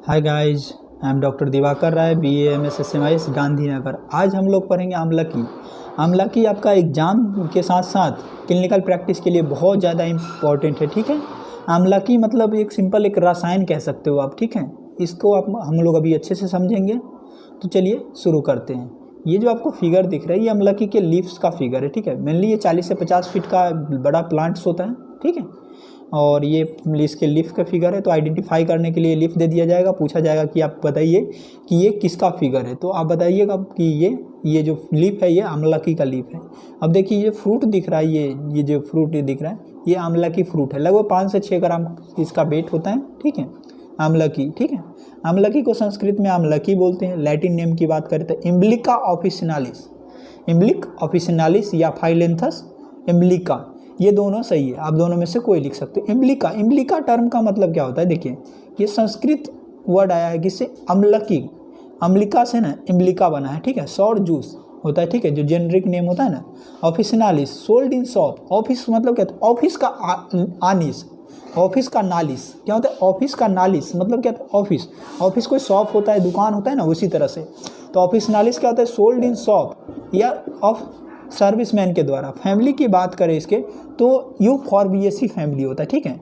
Hi guys, I am doctor Diwakar Rai, BA MS SMIS Gandhinagar. आज हम लोग पढ़ेंगे आमलकी। आमलकी आपका एग्ज़ाम के साथ साथ क्लिनिकल प्रैक्टिस के लिए बहुत ज़्यादा इम्पॉर्टेंट है। ठीक है, आमलकी मतलब एक सिंपल एक रसायन कह सकते हो आप। ठीक है, इसको आप हम लोग अभी अच्छे से समझेंगे। तो चलिए शुरू करते हैं। ये जो आपको फिगर दिख रहा है ये आमलकी के लीव्स का फिगर है। ठीक है, मेनली ये 40 से 50 फीट का बड़ा प्लांट्स होता है। ठीक है, और ये इसके लीफ का फिगर है। तो आइडेंटिफाई करने के लिए लीफ दे दिया जाएगा, पूछा जाएगा कि आप बताइए कि ये किसका फिगर है। तो आप बताइएगा कि ये जो लीफ है ये आमलकी का लीफ है। अब देखिए ये फ्रूट दिख रहा है, ये जो फ्रूट ये दिख रहा है ये आमलकी फ्रूट है। लगभग 5 से 6 ग्राम इसका वेट होता है। ठीक है, आमलकी। ठीक है, आमलकी को संस्कृत में आमलकी बोलते हैं। लैटिन नेम की बात करें तो इम्ब्लिका ऑफिसिनालिस, इम्ब्लिक ऑफिसिनालिस या फाइलेंथस इम्ब्लिका, ये दोनों सही है। आप दोनों में से कोई लिख सकते हो। इम्ब्लिका, इम्ब्लिका टर्म का मतलब क्या होता है? देखिए ये संस्कृत वर्ड आया है किससे? अम्लकी, अम्लिका से ना इम्ब्लिका बना है। ठीक है, सौर जूस होता है। ठीक है, जो जेनरिक नेम होता है ना। Officinalis, sold in shop. Office मतलब क्या? ऑफिस का आनिस, ऑफिस का नालिस क्या होता है? ऑफिस का नालिस मतलब क्या होता है? ऑफिस, ऑफिस कोई शॉप होता है, दुकान होता है ना, उसी तरह से। तो ऑफिस नालिस क्या होता है? सोल्ड इन शॉप या ऑफ सर्विसमैन के द्वारा। फैमिली की बात करें इसके तो यूफॉर्बिएसी फैमिली होता है। ठीक है,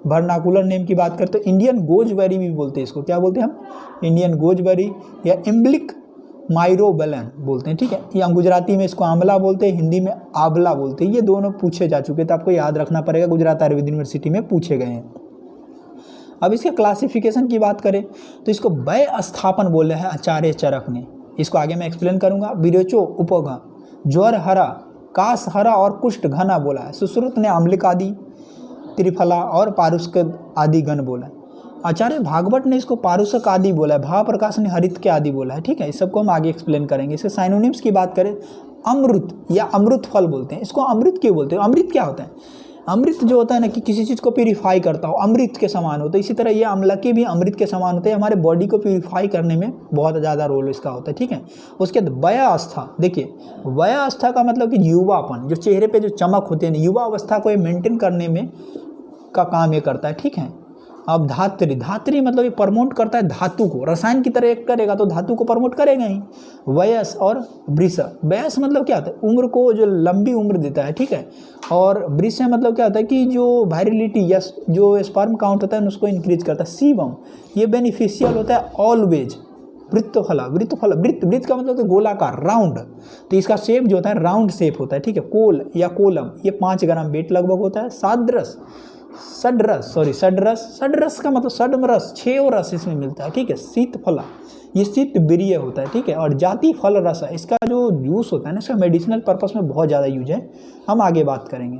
वर्नाकुलर नेम की बात करते तो इंडियन गोजबेरी भी बोलते हैं इसको। क्या बोलते हैं हम? इंडियन गोजबेरी या इम्ब्लिक माइरोबलन बोलते हैं। ठीक है, या गुजराती में इसको आंवला बोलते हैं, हिंदी में आंवला बोलते हैं। ये दोनों पूछे जा चुके तो आपको याद रखना पड़ेगा, गुजरात आयुर्वेद यूनिवर्सिटी में पूछे गए हैं। अब इसके क्लासिफिकेशन की बात करें तो इसको वय स्थापन बोले हैं आचार्य चरक ने। इसको आगे मैं एक्सप्लेन करूंगा। विरोचो उपघ, ज्वर हरा, कास हरा और कुष्ठ घना बोला है। सुश्रुत ने अम्लिक आदि, त्रिफला और पारुष्क आदि गण बोला है। आचार्य भागवत ने इसको पारुषक आदि बोला है। भावप्रकाश ने हरित के आदि बोला है। ठीक है, इस सबको हम आगे एक्सप्लेन करेंगे। इसके साइनोनिम्स की बात करें, अमृत या अमृत फल बोलते हैं इसको। अमृत क्यों बोलते हैं? अमृत क्या होता है? अमृत जो होता है ना कि किसी चीज़ को प्यूरिफाई करता हो, अमृत के समान होता है। इसी तरह ये आमलकी भी अमृत के समान होते हैं। हमारे बॉडी को प्यूरिफाई करने में बहुत ज़्यादा रोल इसका होता है। ठीक है, उसके बाद वयावस्था। देखिए वयावस्था का मतलब कि युवापन, जो चेहरे पे जो चमक होती है, युवा अवस्था को ये मेंटेन करने में का काम ये करता है। ठीक है, अब धात्री, धात्री मतलब ये प्रमोट करता है धातु को, रसायन की तरह एक करेगा तो धातु को प्रमोट करेगा ही। वयस और वृष, वयस मतलब क्या होता है? उम्र को जो लंबी उम्र देता है। ठीक है, और वृष मतलब क्या होता है कि जो वायरिलिटी या जो स्पर्म काउंट होता है उसको इंक्रीज करता है। सीवम, ये बेनिफिशियल होता है ऑलवेज। वृत्तफला, वृत्तफला, वृत्त, वृत्त का मतलब गोलाकार, राउंड। तो इसका शेप जो होता है राउंड शेप होता है। ठीक है, कोल या कोलम, ये 5 ग्राम वेट लगभग होता है। सादरस, षड्रस, सॉरी षड्रस, षड्रस का मतलब षड्रस, 6 रस इसमें मिलता है। ठीक है, शीतफला, ये शीत वीर्य होता है। ठीक है, और जाति फल रस है, इसका जो जूस होता है ना इसका मेडिसिनल पर्पस में बहुत ज़्यादा यूज है, हम आगे बात करेंगे।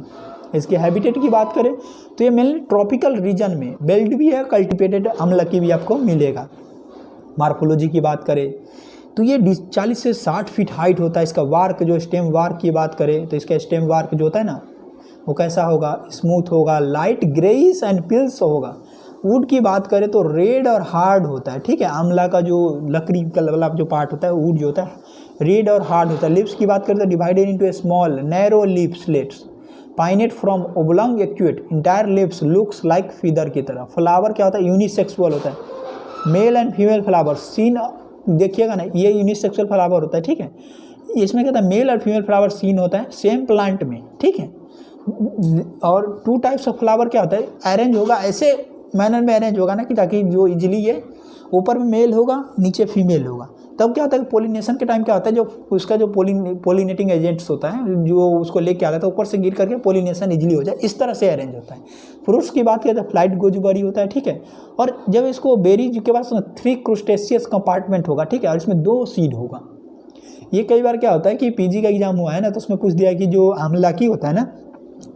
इसके हैबिटेट की बात करें तो ये मेनली ट्रॉपिकल रीजन में बेल्ट भी है, कल्टिवेटेड अम्लकी भी आपको मिलेगा। मार्फोलॉजी की बात करें तो ये 40 से 60 फीट हाइट होता है। इसका वार्क, जो स्टेम वार्क की बात करें तो इसका स्टेम वार्क जो होता है ना वो कैसा होगा? स्मूथ होगा, लाइट ग्रेइश एंड पिल्स होगा। वुड की बात करें तो रेड और हार्ड होता है। ठीक है, आंवला का जो लकड़ी का वाला जो पार्ट होता है वुड जो होता है रेड और हार्ड होता है। लिप्स की बात करें तो divided into a small narrow lip slits, pinnate from oblong acute, entire lips looks like feather की तरह। फ्लावर क्या होता है? यूनिसेक्सुअल होता है, male and female flower seen. देखिएगा ना ये यूनिसेक्सुअल फ्लावर होता है। ठीक है, इसमें क्या होता है? मेल और फीमेल फ्लावर सीन होता है सेम प्लांट में। ठीक है, और 2 टाइप्स ऑफ फ्लावर क्या होता है? अरेंज होगा ऐसे मैनर में अरेंज होगा ना कि ताकि जो इजीली ये ऊपर में मेल होगा नीचे फीमेल होगा। तब क्या होता है? पोलिनेशन के टाइम क्या होता है? जो उसका जो पोलिनेटिंग एजेंट्स होता है जो उसको लेके आता है ऊपर से गिर करके पोलिनेशन इजीली हो जाए, इस तरह से अरेंज होता है। फ्रूट्स की बात करें तो फ्लाइट गोजबेरी होता है। ठीक है, और जब इसको बेरीज के पास 3 क्रूस्टेशियस कंपार्टमेंट होगा। ठीक है, और इसमें 2 सीड होगा। ये कई बार क्या होता है कि पीजी का एग्जाम हुआ है ना तो उसमें पूछ दिया कि जो आमलकी होता है ना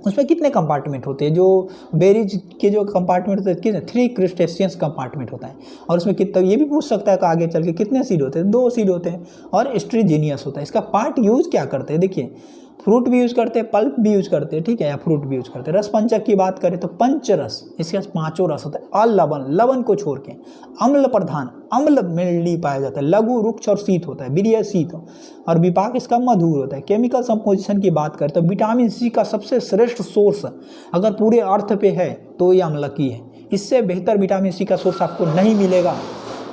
उसमें कितने कंपार्टमेंट होते हैं? जो बेरीज के जो कंपार्टमेंट होते हैं कितने? 3 क्रूस्टेशियस कंपार्टमेंट होता है। और उसमें कितना, ये भी पूछ सकता है कि आगे चल के कितने सीड होते हैं? 2 सीड होते हैं। और स्ट्रीजीनियस होता है। इसका पार्ट यूज क्या करते हैं? देखिए फ्रूट भी यूज करते हैं, पल्प भी यूज करते हैं। ठीक है, या फ्रूट भी यूज करते हैं। रस पंचक की बात करें तो पंचरस, इसके पास 5 रस होता है। अलवन, लवन को छोड़ के। अम्ल प्रधान, अम्ल मेनली पाया जाता है। लघु, रुक्ष और शीत होता है, वीर्य शीत। और विपाक इसका मधुर होता है। केमिकल संपोजिशन की बात करें तो विटामिन सी का सबसे श्रेष्ठ सोर्स अगर पूरे अर्थ पे है तो ये आमलकी है। इससे बेहतर विटामिन सी का सोर्स आपको नहीं मिलेगा।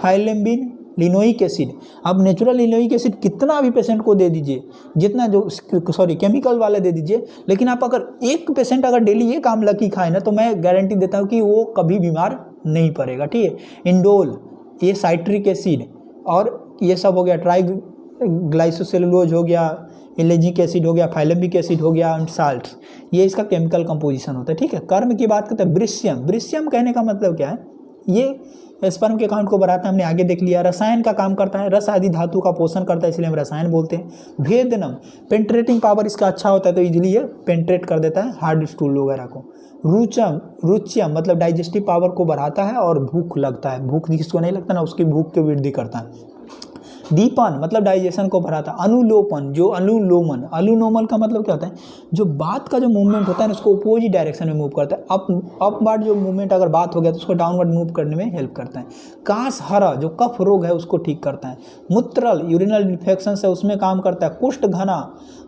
फाइलेम्बिन लिनोइक एसिड। अब नेचुरल लिनोइक एसिड कितना भी पेशेंट को दे दीजिए, जितना जो केमिकल वाले दे दीजिए, लेकिन आप अगर एक पेशेंट अगर डेली एक आमलकी खाए ना, तो मैं गारंटी देता हूँ कि वो कभी बीमार नहीं पड़ेगा, ठीक है। इंडोल, ये साइट्रिक एसिड, और ये सब हो गया, ट्राइग्लाइसोसेलुलोज हो गया, एलेजिक एसिड हो गया, फाइलेम्बिक एसिड हो गया, एंड साल्ट्स, ये इसका केमिकल कंपोजिशन होता है, ठीक है। कर्म की बात करते हैं, ब्रिशियम, ब्रिशियम कहने का मतलब क्या है, ये स्पर्म के काउंट को बढ़ाता है, हमने आगे देख लिया। रसायन का काम करता है, रस आदि धातु का पोषण करता है, इसलिए हम रसायन बोलते हैं। भेदनम, पेंट्रेटिंग पावर इसका अच्छा होता है, तो इजीली ये पेंट्रेट कर देता है हार्ड स्टूल वगैरह को। रुचम, रुच्यम मतलब डाइजेस्टिव पावर को बढ़ाता है और भूख लगता है, भूख जिसको नहीं लगता ना उसकी भूख की वृद्धि करता है। दीपन मतलब डाइजेशन को बढ़ाता है। अनुलोपन, जो अनुलोमन, अनुलोमन का मतलब क्या होता है, जो बात का जो मूवमेंट होता है ना उसको अपोजिट डायरेक्शन में मूव करता है। अपवर्ड जो मूवमेंट अगर बात हो गया तो उसको डाउनवर्ड मूव करने में हेल्प करता है। कासहरा, जो कफ रोग है उसको ठीक करता है। मूत्रल, यूरिनल इन्फेक्शन है उसमें काम करता है। कुष्ठ घना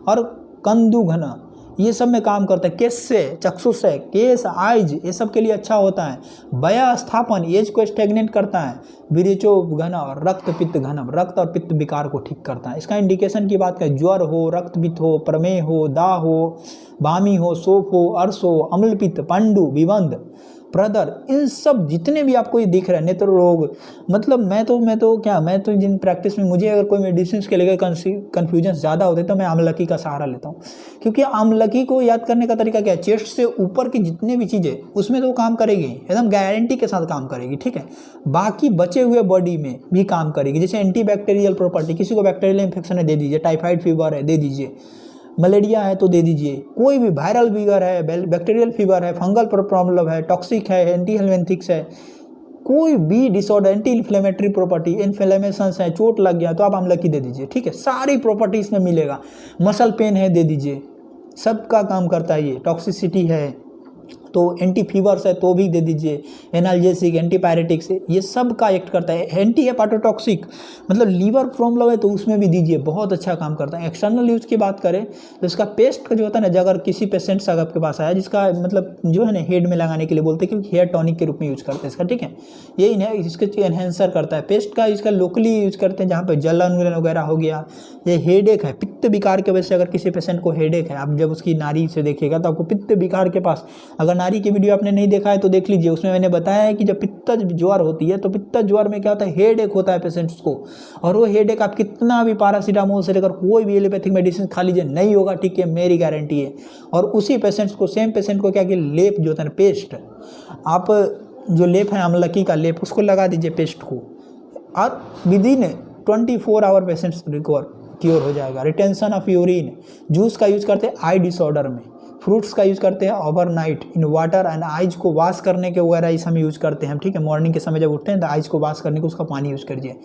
और कंदु घना, ये सब में काम करता है। केस से, चक्षुष से, केस, आइज, ये सब के लिए अच्छा होता है। वया स्थापन, एज को स्टेगनेट करता है। विरेचो घन और रक्त पित्त घनम, रक्त और पित्त विकार को ठीक करता है। इसका इंडिकेशन की बात करें, ज्वर हो, रक्तपित्त हो, प्रमेह हो, दाह हो, वामी हो, शोफ हो, अर्श हो, अम्लपित्त, पंडु, विबंध, प्रदर, इन सब जितने भी आपको ये दिख रहे हैं नेत्र रोग, मतलब मैं तो जिन प्रैक्टिस में मुझे अगर कोई मेडिसिन के लेकर कन्फ्यूजन ज़्यादा होते तो मैं आमलकी का सहारा लेता हूँ, क्योंकि आमलकी को याद करने का तरीका क्या है, चेस्ट से ऊपर की जितने भी चीज़ें उसमें तो वो काम करेगी, एकदम गारंटी के साथ काम करेगी, ठीक है। बाकी बचे हुए बॉडी में भी काम करेगी, जैसे एंटीबैक्टीरियल प्रॉपर्टी, किसी को बैक्टीरियल इन्फेक्शन है दे दीजिए, टाइफाइड फीवर है दे दीजिए, मलेरिया है तो दे दीजिए, कोई भी वायरल फीवर है, बैक्टीरियल फीवर है, फंगल प्रॉब्लम है, टॉक्सिक है, एंटी हेलमेंथिक्स है, कोई भी disorder, anti inflammatory property, inflammations है, चोट लग गया तो आप आमलकी दे दीजिए, ठीक है। सारी प्रॉपर्टी इसमें मिलेगा। मसल पेन है दे दीजिए, सबका काम करता है ये। टॉक्सिसिटी है तो एंटी फीवर्स है तो भी दे दीजिए, एनाल्जेसिक, एंटीपायरेटिक्स, ये सब का एक्ट करता है। एंटी हेपाटोटॉक्सिक मतलब लीवर प्रॉब्लम है तो उसमें भी दीजिए, बहुत अच्छा काम करता है। एक्सटर्नल यूज की बात करें तो इसका पेस्ट का जो होता है ना, अगर किसी पेशेंट से आपके पास आया जिसका मतलब जो है ना हेड में लगाने के लिए बोलते हैं, क्योंकि हेयर टॉनिक के रूप में यूज करते हैं इसका, ठीक है। ये इसके एनहेंसर करता है। पेस्ट का इसका लोकली यूज करते हैं जहाँ पर जलन वगैरह हो गया। ये हेडेक है, पित्त विकार की वजह से अगर किसी पेशेंट को हेडेक है, आप जब उसकी नाड़ी से देखिएगा तो आपको पित्त विकार के पास, अगर नाड़ी की वीडियो आपने नहीं देखा है तो देख लीजिए, उसमें मैंने बताया है कि जब पित्त ज्वर होती है तो पित्त ज्वर में क्या होता है, हेडेक होता है पेशेंट्स को, और वो हेडेक आप कितना भी पैरासीटामोल से लेकर कोई भी एलोपैथिक मेडिसिन खा लीजिए नहीं होगा, ठीक है, मेरी गारंटी है। और उसी पेशेंट्स को, सेम पेशेंट को क्या कि लेप जो होता है पेस्ट, आप जो लेप है आमलकी का लेप उसको लगा दीजिए पेस्ट को, और within 24 hour patients recover cure हो जाएगा। रिटेंशन ऑफ यूरिन, जूस का यूज करते हैं आई डिसऑर्डर में, फ्रूट्स का यूज करते हैं overnight in water and eyes को वॉश करने के वगैरह इस हम यूज करते हैं, ठीक है। मॉर्निंग के समय जब उठते हैं तो आइज को वॉश करने को उसका पानी यूज करिए।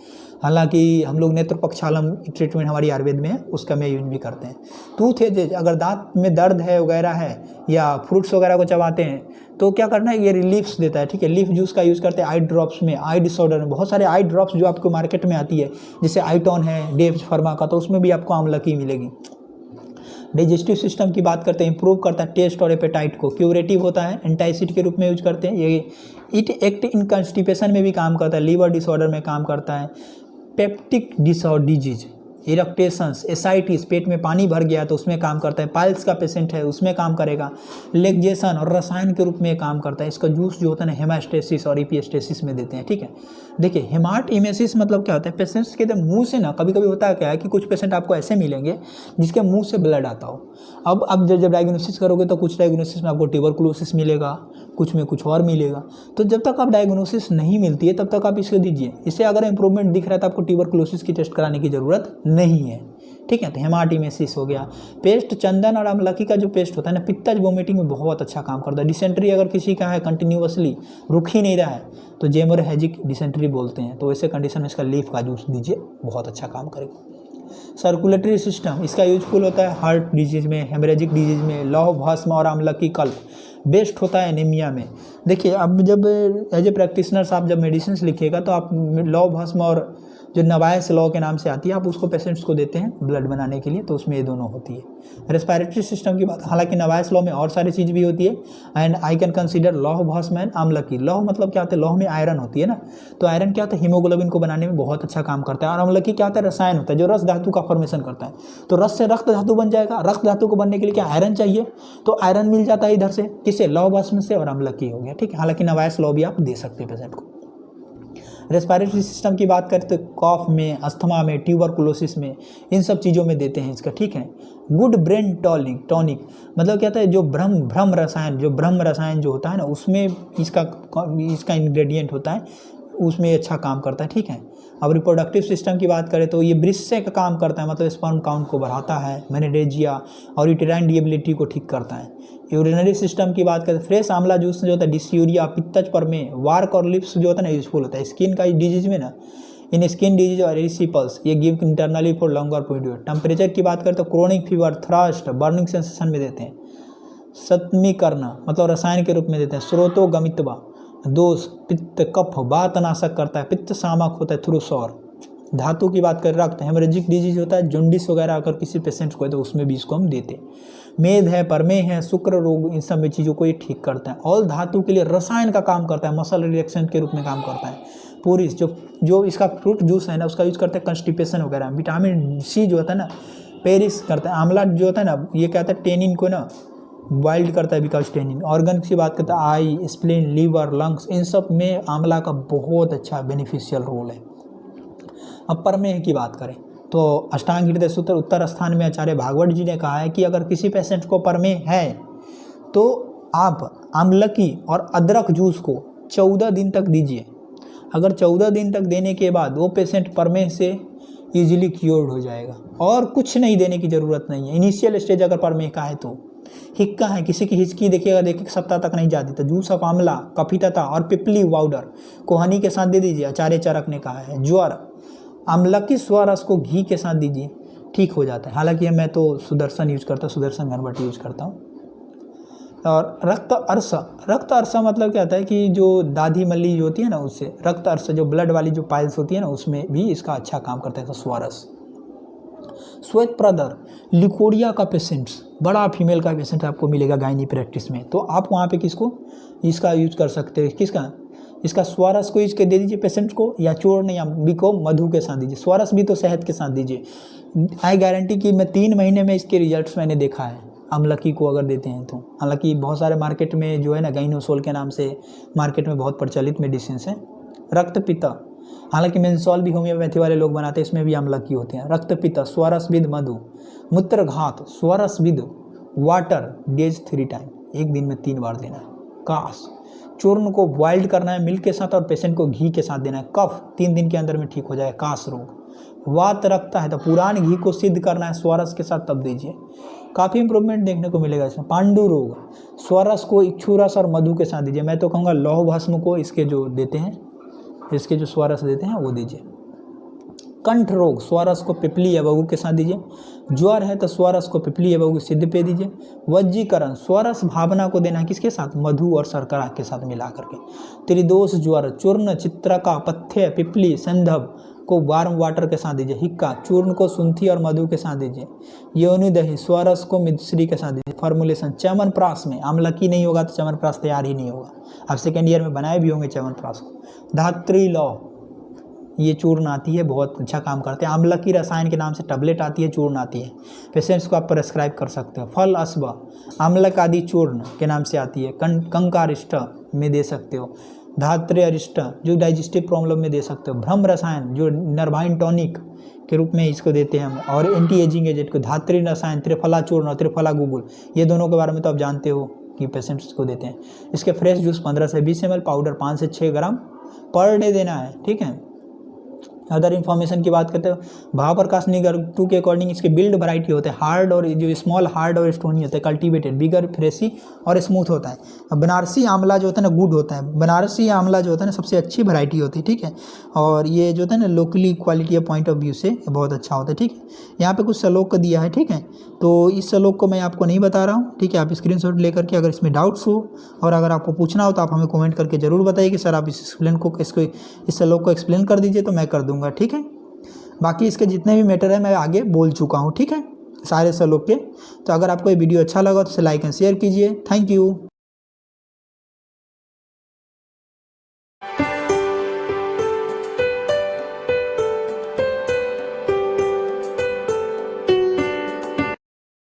हालांकि हम लोग नेत्र प्रक्षालन ट्रीटमेंट हमारी आयुर्वेद में है, उसका मैं यूज भी करते हैं। टूथ एज, अगर दांत में दर्द है वगैरह है या फ्रूट्स वगैरह को चबाते हैं तो क्या करना है, ये रिलीफ्स देता है, ठीक है। लीफ जूस का यूज़ करते हैं आई ड्रॉप्स में, आई डिसऑर्डर में, बहुत सारे आई ड्रॉप्स जो आपको मार्केट में आती है, जैसे आईटॉन है डेव्स फार्मा का, तो उसमें भी आपको आमलकी मिलेगी। डाइजेस्टिव सिस्टम की बात करते हैं, इंप्रूव करता है टेस्ट और एपेटाइट को, क्यूरेटिव होता है, एंटाइसिड के रूप में यूज करते हैं। ये इट एक्ट इन कंस्टिपेशन में भी काम करता है, लीवर डिसऑर्डर में काम करता है, पेप्टिक डिजीज, इरेक्टेशंस, एसाइटिस, पेट में पानी भर गया तो उसमें काम करता है। पाइल्स का पेशेंट है उसमें काम करेगा। लेग्जेशन और रसायन के रूप में काम करता है। इसका जूस जो होता है ना हेमास्टेसिस और इपिस्टेसिस में देते हैं, ठीक है। देखिए हेमाट इमेसिस मतलब क्या होता है, पेशेंट्स के मुंह से ना कभी कभी होता है क्या है कि कुछ पेशेंट आपको ऐसे मिलेंगे जिसके मुंह से ब्लड आता हो। अब जब डायग्नोसिस करोगे तो कुछ डायग्नोसिस में आपको ट्यूबरकुलोसिस मिलेगा, कुछ में कुछ और मिलेगा। तो जब तक आप डायग्नोसिस नहीं मिलती है तब तक आप इसको दीजिए। इससे अगर इंप्रूवमेंट दिख रहा है तो आपको ट्यूबरकुलोसिस की टेस्ट कराने की ज़रूरत नहीं है, ठीक है। तो हेमाटिमेसिस हो गया। पेस्ट, चंदन और आमलकी का जो पेस्ट होता है ना, पित्तज वोमिटिंग में बहुत अच्छा काम करता है। डिसेंट्री अगर किसी का है कंटिन्यूअसली रुक ही नहीं रहा है तो जेमोरहेजिक डिसेंट्री बोलते हैं, तो ऐसे कंडीशन में इसका लीफ का जूस दीजिए, बहुत अच्छा काम करेगा। सर्कुलेटरी सिस्टम इसका यूजफुल होता है हार्ट डिजीज में, हेमरेजिक डिजीज में। लौह भस्म और आमलकी कल्प बेस्ट होता है एनीमिया में। देखिए अब जब एज ए प्रैक्टिशनर्स आप जब मेडिसिन लिखिएगा तो आप लौह भस्म और जो नवायस लॉ के नाम से आती है, आप उसको पेशेंट्स को देते हैं ब्लड बनाने के लिए, तो उसमें ये दोनों होती है। रेस्पिरेटरी सिस्टम की बात, हालांकि नवायस लॉ में और सारी चीज़ भी होती है। And I can consider law of horseman amalaki. Law मतलब क्या होता है, लॉ में आयरन होती है ना, तो आयरन क्या होता है, हीमोग्लोबिन को बनाने में बहुत अच्छा काम करता है। और आमलकी क्या होता है, रसायन होता है जो रस धातु का फॉर्मेशन करता है। तो रस से रक्त धातु बन जाएगा, रक्त धातु को बनने के लिए क्या आयरन चाहिए, तो आयरन मिल जाता है इधर से, किससे, लॉ ऑफ हॉर्समैन से, और आमलकी हो गया। ठीक है, हालांकि नवायस लॉ भी आप दे सकते हैं पेशेंट को। रेस्पिरेटरी सिस्टम की बात करें तो कॉफ में, अस्थमा में, ट्यूबरकुलोसिस में, इन सब चीज़ों में देते हैं इसका। ठीक है, गुड ब्रेन टॉनिक मतलब क्या होता है, जो ब्रह्म रसायन जो होता है ना, उसमें इसका इंग्रेडिएंट होता है, उसमें अच्छा काम करता है। ठीक है, अब रिप्रोडक्टिव सिस्टम की बात करें तो ये वृश्य का काम करता है, मतलब स्पर्म काउंट को बढ़ाता है, मेनिडेजिया और यूटेराइन डिएबिलिटी को ठीक करता है। यूरिनरी सिस्टम की बात करें, फ्रेश आंवला जूस जो होता है डिस्यूरिया, पित्तज पर में, वार्क और लिप्स जो होता है ना, यूजफुल होता है। स्किन का डिजीज में ना, इन स्किन डिजीज और एरिसिपल्स, ये give internally for longer period. Temperature की बात करें तो chronic fever, thrust, burning sensation में देते हैं। सत्मीकरण मतलब रसायन के रूप में देते हैं। स्रोतोगमित्वा, दोष, पित्त, कफ, वातनाशक करता है, पित्त शामक होता है, थ्रू सौर। धातु की बात करें, रक्त, हेमरेजिक डिजीज होता है, जॉन्डिस वगैरह अगर किसी पेशेंट को है तो उसमें भी इसको हम देते हैं। मेद है, परमेह है, शुक्र रोग, इन सब में चीज़ों को ये ठीक करता है। और धातु के लिए रसायन का काम करता है, मसल रिएक्शन के रूप में काम करता है। पूरी जो इसका फ्रूट जूस है ना, उसका यूज करते हैं कंस्टिपेशन वगैरह। विटामिन सी जो होता है ना, पेरिस करता है। आंवला जो होता है ना, ये क्या होता है, टेनिन को ना वाइल्ड करता है, बिकॉज टेनिन। ऑर्गन की बात करते हैं, आई, स्प्लीन, लीवर, लंग्स, इन सब में आंवला का बहुत अच्छा बेनिफिशियल रोल है। अब परमेह की बात करें तो अष्टांग हृदय सूत्र उत्तर स्थान में आचार्य भागवत जी ने कहा है कि अगर किसी पेशेंट को परमेह है तो आप आमलकी और अदरक जूस को 14 दिन तक दीजिए। अगर 14 दिन तक देने के बाद वो पेशेंट परमेह से ईजिली क्योर्ड हो जाएगा, और कुछ नहीं देने की ज़रूरत नहीं है। इनिशियल स्टेज अगर परमेह का है तो हिक्का है, किसी की हिचकी देखिएगा, एक सप्ताह तक नहीं जाती, तो जूस ऑफ आंवला, कफितता और पिपली पाउडर को हनी के साथ दे दीजिए, आचार्य चरक ने कहा है। ज्वर, आमलकी स्वरस को घी के साथ दीजिए, ठीक हो जाता है। हालांकि मैं तो सुदर्शन यूज करता हूँ, सुदर्शन घनवटी यूज करता हूँ। और रक्त अर्सा मतलब क्या होता है कि जो दादी मल्ली जो होती है ना, उससे रक्त अर्सा, जो ब्लड वाली जो पाइल्स होती है ना, उसमें भी इसका अच्छा काम करता है, तो स्वरस। श्वेत प्रदर, लिकोरिया का पेशेंट्स, बड़ा फीमेल का पेशेंट आपको मिलेगा गायनी प्रैक्टिस में, तो आप वहाँ पे किसको इसका यूज कर सकते हैं, किसका, इसका स्वरस को यूज के दे दीजिए पेशेंट को, या चूर्ण या बिको मधु के साथ दीजिए। स्वरस भी तो शहद के साथ दीजिए। आई गारंटी कि मैं 3 महीने में इसके रिजल्ट्स मैंने देखा है आमलकी को अगर देते हैं तो। हालांकि बहुत सारे मार्केट में जो है ना, गाइनोसोल के नाम से मार्केट में बहुत प्रचलित मेडिसिन है। रक्तपित्त, हालांकि मेंसोल भी होम्योपैथी वाले लोग बनाते हैं, इसमें भी आमलकी होते हैं। रक्तपित्त, स्वरसविद मधु। मूत्रघात, स्वरसविद वाटर, डेज 3 टाइम, एक दिन में 3 बार देना है। कास, चूर्ण को बॉइल्ड करना है मिल्क के साथ और पेशेंट को घी के साथ देना है। कफ 3 दिन के अंदर में ठीक हो जाए, कास रोग। वात रखता है तो पुरान घी को सिद्ध करना है स्वरस के साथ, तब दीजिए, काफ़ी इंप्रूवमेंट देखने को मिलेगा इसमें। पांडु रोग, स्वरस को इक्षुरस और मधु के साथ दीजिए। मैं तो कहूँगा लौह भस्म को इसके जो देते हैं, इसके जो स्वरस देते हैं वो दीजिए। कंठ रोग, स्वरस को पिपली या बगु के साथ दीजिए। ज्वर है तो स्वरस को पिपली या बगु सिद्ध पे दीजिए। वज्जीकरण, स्वरस भावना को देना है, किसके साथ, मधु और शर्करा के साथ मिला करके। त्रिदोष ज्वर, चूर्ण, चित्रका, पथ्य, पिपली, संधव को वार्म वाटर के साथ दीजिए। हिक्का, चूर्ण को सुंठी और मधु के साथ दीजिए। योनि दही, स्वरस को मिश्री के साथ दीजिए। फॉर्मुलेशन, च्यवनप्राश में आमलकी नहीं होगा तो च्यवनप्राश तैयार ही नहीं होगा। आप सेकेंड ईयर में बनाए भी होंगे च्यवनप्राश को। धात्री लौ, ये चूर्ण आती है, बहुत अच्छा काम करते हैं। आमलकी रसायन के नाम से टैबलेट आती है, चूर्ण आती है, पेशेंट्स को आप प्रेस्क्राइब कर सकते हो। फल अश्व, आमलक आदि चूर्ण के नाम से आती है, कंकारिष्ट में दे सकते हो। धात्री अरिष्ट जो डाइजेस्टिव प्रॉब्लम में दे सकते हो। भ्रम रसायन जो नर्वाइन टॉनिक के रूप में इसको देते हैं हम, और एंटी एजिंग एजेंट को। धात्री रसायन, त्रिफला चूर्ण और त्रिफला गुगुल, ये दोनों के बारे में तो आप जानते हो कि पेशेंट्स को देते हैं। इसके फ्रेश जूस 15 से 20 ml, पाउडर 5 से 6 ग्राम पर डे देना है, ठीक है। अदर इन्फॉर्मेशन की बात करते हैं, भाव प्रकाश निगर 2 के अकॉर्डिंग इसके बिल्ड वैरायटी होते हैं, हार्ड और जो स्मॉल हार्ड और स्टोनी होते हैं, कल्टीवेटेड, बिगर, फ्रेशी और स्मूथ होता है। अब बनारसी आंवला जो होता है ना, गुड होता है। बनारसी आंवला जो होता है ना, सबसे अच्छी वैरायटी होती है, ठीक है। और ये जो होता है ना, लोकली क्वालिटी या पॉइंट ऑफ व्यू से बहुत अच्छा होता है, ठीक है। यहाँ पे कुछ श्लोक दिया है, ठीक है, तो इस श्लोक को मैं आपको नहीं बता रहा हूँ, ठीक है। आप स्क्रीनशॉट लेकर के अगर इसमें डाउट्स हो और अगर आपको पूछना हो तो आप हमें कमेंट करके ज़रूर बताइए कि सर आप इस श्लोक को एक्सप्लेन कर दीजिए, तो मैं कर दूंगा, ठीक है। बाकी इसके जितने भी मैटर है मैं आगे बोल चुका हूँ, ठीक है, सारे श्लोक के। तो अगर आपको ये वीडियो अच्छा लगा तो इसे लाइक एंड शेयर कीजिए। Thank you.